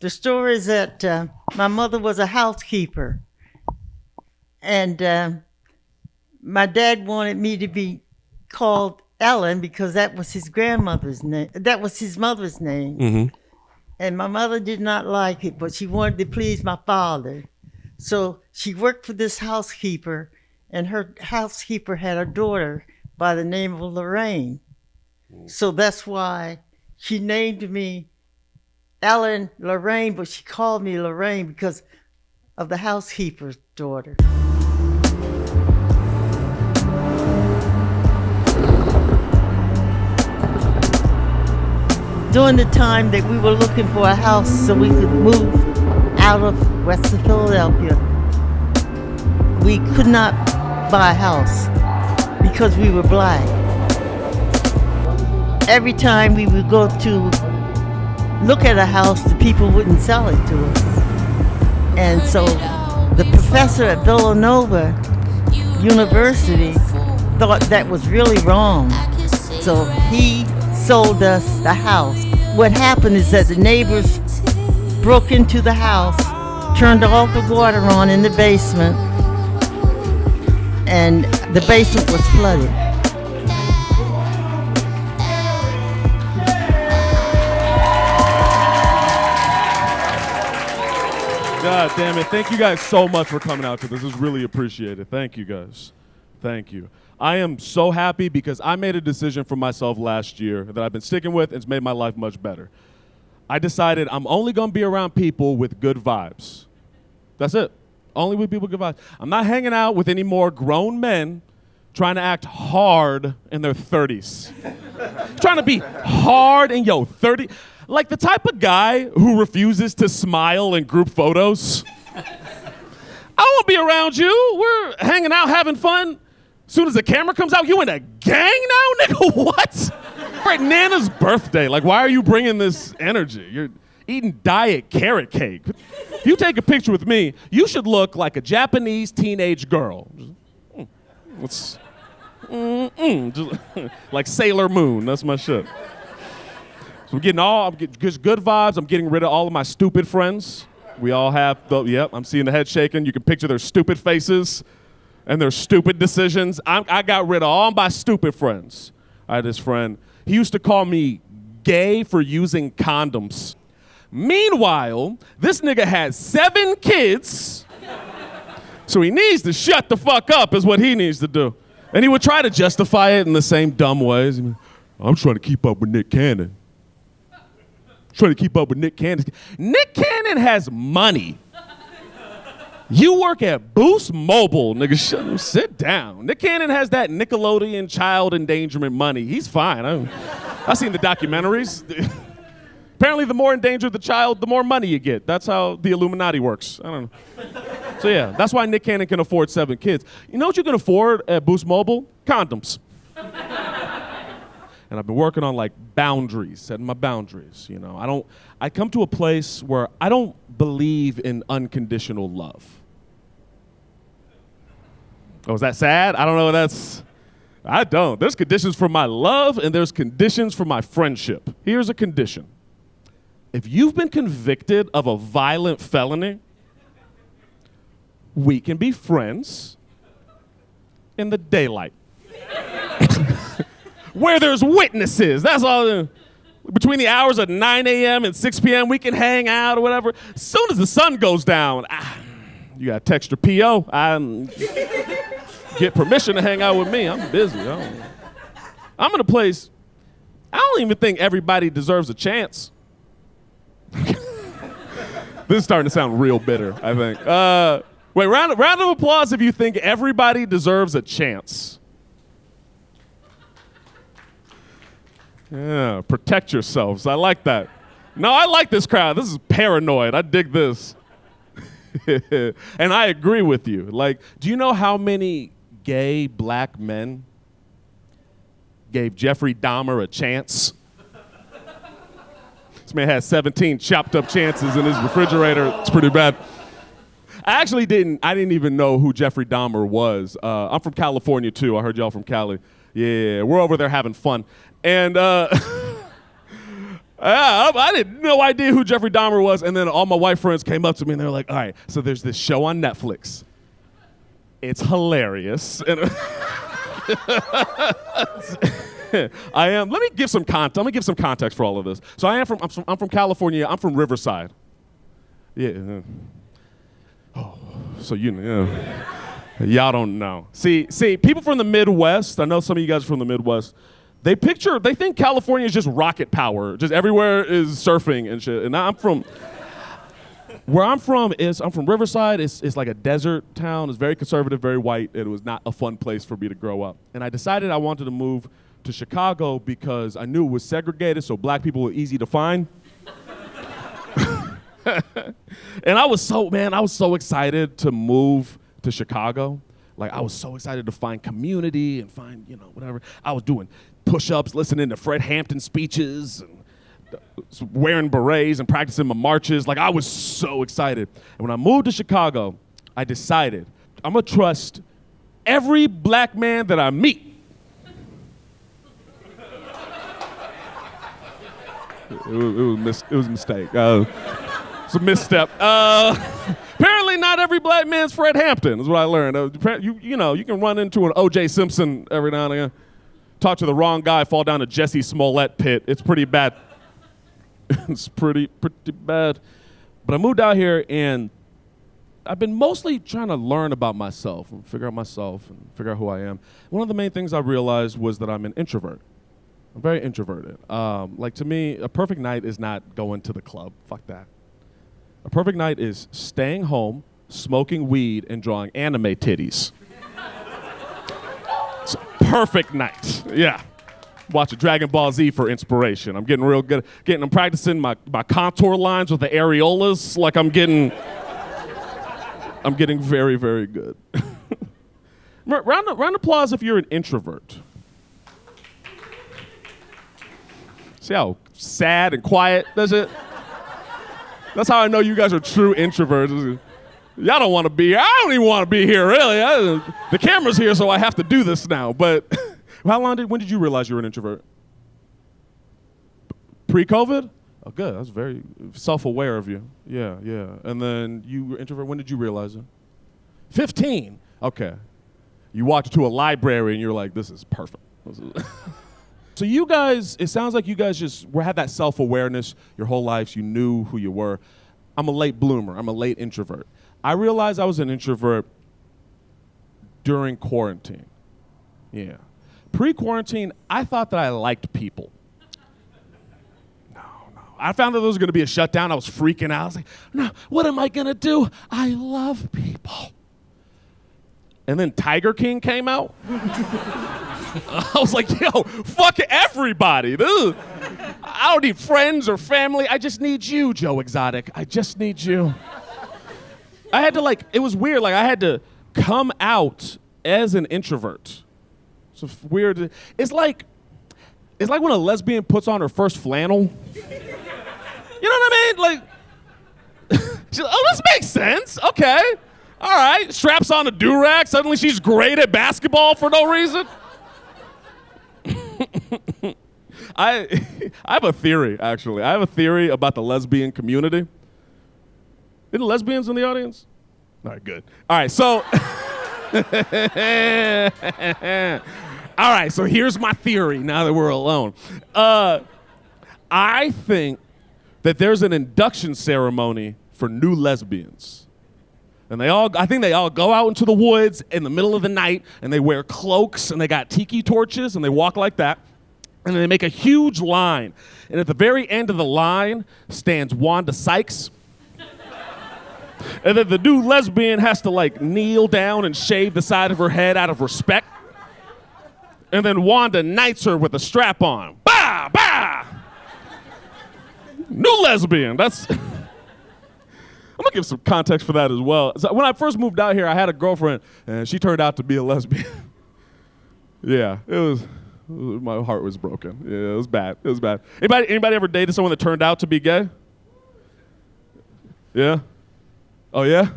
The story is that my mother was a housekeeper, and my dad wanted me to be called Ellen because that was his grandmother's name. That was his mother's name. Mm-hmm. And my mother did not like it, but she wanted to please my father. So she worked for this housekeeper, and her housekeeper had a daughter by the name of Lorraine. So that's why she named me Ellen Lorraine, but she called me Lorraine because of the housekeeper's daughter. During the time that we were looking for a house so we could move out of Western Philadelphia, we could not buy a house because we were black. Every time we would go to look at a house, the people wouldn't sell it to us. And so the professor at Villanova University thought that was really wrong. So he sold us the house. What happened is that the neighbors broke into the house, turned all the water on in the basement, and the basement was flooded. God damn it. Thank you guys so much for coming out to this. This is really appreciated. Thank you guys. Thank you. I am so happy because I made a decision for myself last year that I've been sticking with and it's made my life much better. I decided I'm only going to be around people with good vibes. That's it. Only with people with good vibes. I'm not hanging out with any more grown men trying to act hard in their 30s. Trying to be hard in your 30s. Like the type of guy who refuses to smile in group photos. I won't be around you. We're hanging out, having fun. As soon as the camera comes out, you in a gang now, nigga? What? We're at Nana's birthday. Like, why are you bringing this energy? You're eating diet carrot cake. If you take a picture with me, you should look like a Japanese teenage girl. Just like Sailor Moon. That's my shit. So I'm getting good vibes. I'm getting rid of all of my stupid friends. We all have, yep, I'm seeing the head shaking. You can picture their stupid faces and their stupid decisions. I got rid of all my stupid friends. I had this friend, he used to call me gay for using condoms. Meanwhile, this nigga had 7 kids, so he needs to shut the fuck up is what he needs to do. And he would try to justify it in the same dumb ways. I'm trying to keep up with Nick Cannon. Trying to keep up with Nick Cannon. Nick Cannon has money. You work at Boost Mobile, nigga. Sit down. Nick Cannon has that Nickelodeon child endangerment money. He's fine. I've seen the documentaries. Apparently, the more endangered the child, the more money you get. That's how the Illuminati works. I don't know. So yeah, that's why Nick Cannon can afford 7 kids. You know what you can afford at Boost Mobile? Condoms. And I've been working on like boundaries, setting my boundaries. You know, I come to a place where I don't believe in unconditional love. Oh, is that sad? I don't know what that's, I don't. There's conditions for my love and there's conditions for my friendship. Here's a condition. If you've been convicted of a violent felony, we can be friends in the daylight. Where there's witnesses. That's all. Between the hours of 9 a.m. and 6 p.m., we can hang out or whatever. As soon as the sun goes down, you got to text your PO. Get permission to hang out with me. I'm busy. I'm in a place, I don't even think everybody deserves a chance. This is starting to sound real bitter, I think. Wait, round of applause if you think everybody deserves a chance. Yeah, protect yourselves. I like that. No, I like this crowd. This is paranoid. I dig this. And I agree with you. Like, do you know how many gay black men gave Jeffrey Dahmer a chance? This man has 17 chopped up chances in his refrigerator. It's pretty bad. I didn't even know who Jeffrey Dahmer was. I'm from California too. I heard y'all from Cali. Yeah, we're over there having fun. And I had no idea who Jeffrey Dahmer was, and then all my white friends came up to me and they were like, all right, so there's this show on Netflix. It's hilarious. And let me give some context for all of this. So I'm from California. I'm from Riverside. Yeah. Oh, so you know. Y'all don't know. See, people from the Midwest, I know some of you guys are from the Midwest, they think California is just rocket power. Just everywhere is surfing and shit. And where I'm from Riverside. It's like a desert town. It's very conservative, very white. It was not a fun place for me to grow up. And I decided I wanted to move to Chicago because I knew it was segregated, so black people were easy to find. And I was so excited to move to Chicago. Like, I was so excited to find community and find, whatever. I was doing push-ups, listening to Fred Hampton speeches, and wearing berets and practicing my marches. Like, I was so excited. And when I moved to Chicago, I decided I'm gonna trust every black man that I meet. It was a mistake. It's a misstep. Apparently not every black man's Fred Hampton, is what I learned. You can run into an O.J. Simpson every now and again. Talk to the wrong guy, fall down a Jesse Smollett pit. It's pretty bad. It's pretty bad. But I moved out here, and I've been mostly trying to learn about myself and figure out myself and figure out who I am. One of the main things I realized was that I'm an introvert. I'm very introverted. Like, to me, a perfect night is not going to the club. Fuck that. A perfect night is staying home, smoking weed, and drawing anime titties. It's a perfect night. Yeah. Watching Dragon Ball Z for inspiration. I'm getting real good. I'm practicing my contour lines with the areolas. Like, I'm getting very, very good. Round of applause if you're an introvert. See how sad and quiet that's it? That's how I know you guys are true introverts. Y'all don't want to be here. I don't even want to be here, really. The camera's here, so I have to do this now. But when did you realize you were an introvert? Pre-COVID? Oh, good. That's very self-aware of you. Yeah. And then you were introvert. When did you realize it? 15. Okay. You walked into a library and you're like, this is perfect. So you guys, it sounds like you guys just had that self-awareness your whole lives. You knew who you were. I'm a late bloomer. I'm a late introvert. I realized I was an introvert during quarantine. Yeah. Pre-quarantine, I thought that I liked people. No. I found that there was going to be a shutdown. I was freaking out. I was like, no, what am I going to do? I love people. And then Tiger King came out. I was like, yo, fuck everybody. I don't need friends or family. I just need you, Joe Exotic. I just need you. I had to it was weird. I had to come out as an introvert. It's weird. It's like when a lesbian puts on her first flannel. You know what I mean? She's like, oh, this makes sense. Okay. All right. Straps on a do-rag. Suddenly she's great at basketball for no reason. I have a theory, actually. I have a theory about the lesbian community. Any lesbians in the audience? All right, good. All right, so... All right, so here's my theory now that we're alone. I think that there's an induction ceremony for new lesbians. And I think they all go out into the woods in the middle of the night, and they wear cloaks, and they got tiki torches, and they walk like that. And then they make a huge line. And at the very end of the line stands Wanda Sykes. And then the new lesbian has to kneel down and shave the side of her head out of respect. And then Wanda knights her with a strap on. Bah! Bah! New lesbian. I'm gonna give some context for that as well. So when I first moved out here, I had a girlfriend, and she turned out to be a lesbian. Yeah, my heart was broken. Yeah, it was bad. Anybody ever dated someone that turned out to be gay? Yeah? Oh, yeah?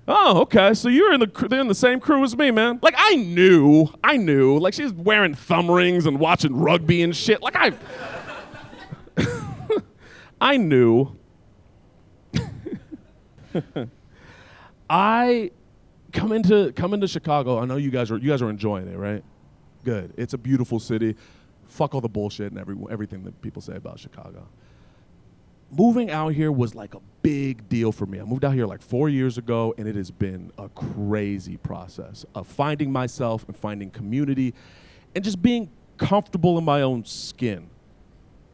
Oh, okay. So you're in the same crew as me, man. I knew. She's wearing thumb rings and watching rugby and shit. I knew. I come into Chicago. I know you guys are enjoying it, right? Good. It's a beautiful city. Fuck all the bullshit and everything that people say about Chicago. Moving out here was like a big deal for me. I moved out here like 4 years ago, and it has been a crazy process of finding myself and finding community and just being comfortable in my own skin.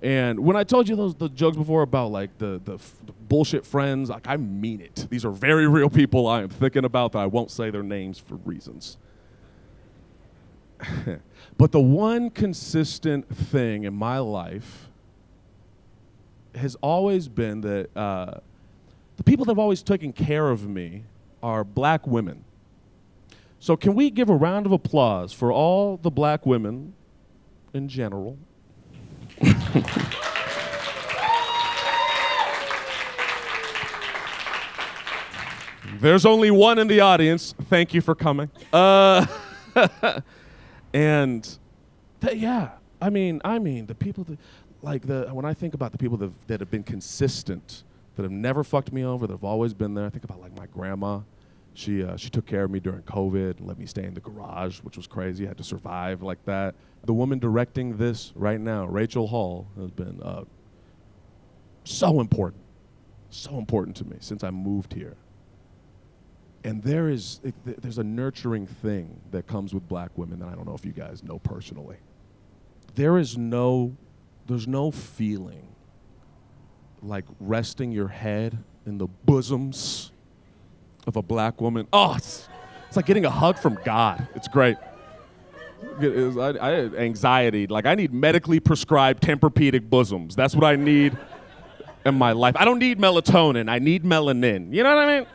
And when I told you the jokes before about like the bullshit friends, like I mean it. These are very real people I am thinking about that I won't say their names for reasons. But the one consistent thing in my life has always been that the people that have always taken care of me are black women. So can we give a round of applause for all the black women in general? There's only one in the audience. Thank you for coming. And yeah, I mean, the people that, like when I think about the people that have been consistent, that have never fucked me over, that have always been there. I think about like my grandma. She took care of me during COVID and let me stay in the garage, which was crazy. I had to survive like that. The woman directing this right now, Rachel Hall, has been so important to me since I moved here. And there's a nurturing thing that comes with black women that I don't know if you guys know personally. There's no feeling like resting your head in the bosoms of a black woman. Oh, it's like getting a hug from God. It's great. I had anxiety. Like I need medically prescribed Tempur-Pedic bosoms. That's what I need in my life. I don't need melatonin. I need melanin. You know what I mean?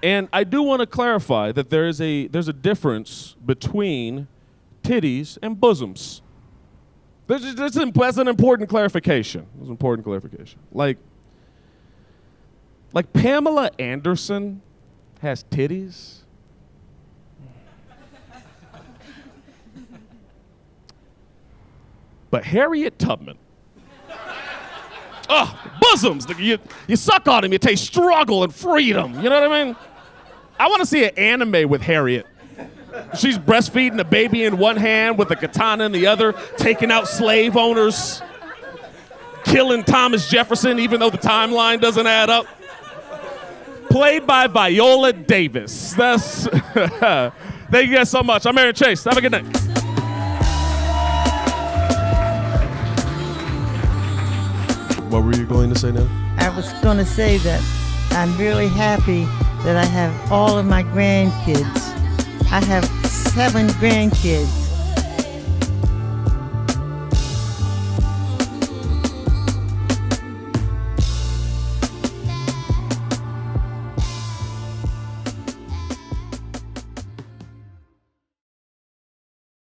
And I do want to clarify that there's a difference between titties and bosoms. That's an important clarification. It's an important clarification. Like Pamela Anderson has titties. But Harriet Tubman, bosoms. You suck on them, you taste struggle and freedom. You know what I mean? I want to see an anime with Harriet. She's breastfeeding a baby in one hand with a katana in the other, taking out slave owners, killing Thomas Jefferson even though the timeline doesn't add up. Played by Viola Davis. That's thank you guys so much. I'm Aaron Chase. Have a good night. What were you going to say now? I was going to say that I'm really happy that I have all of my grandkids. I have 7 grandkids.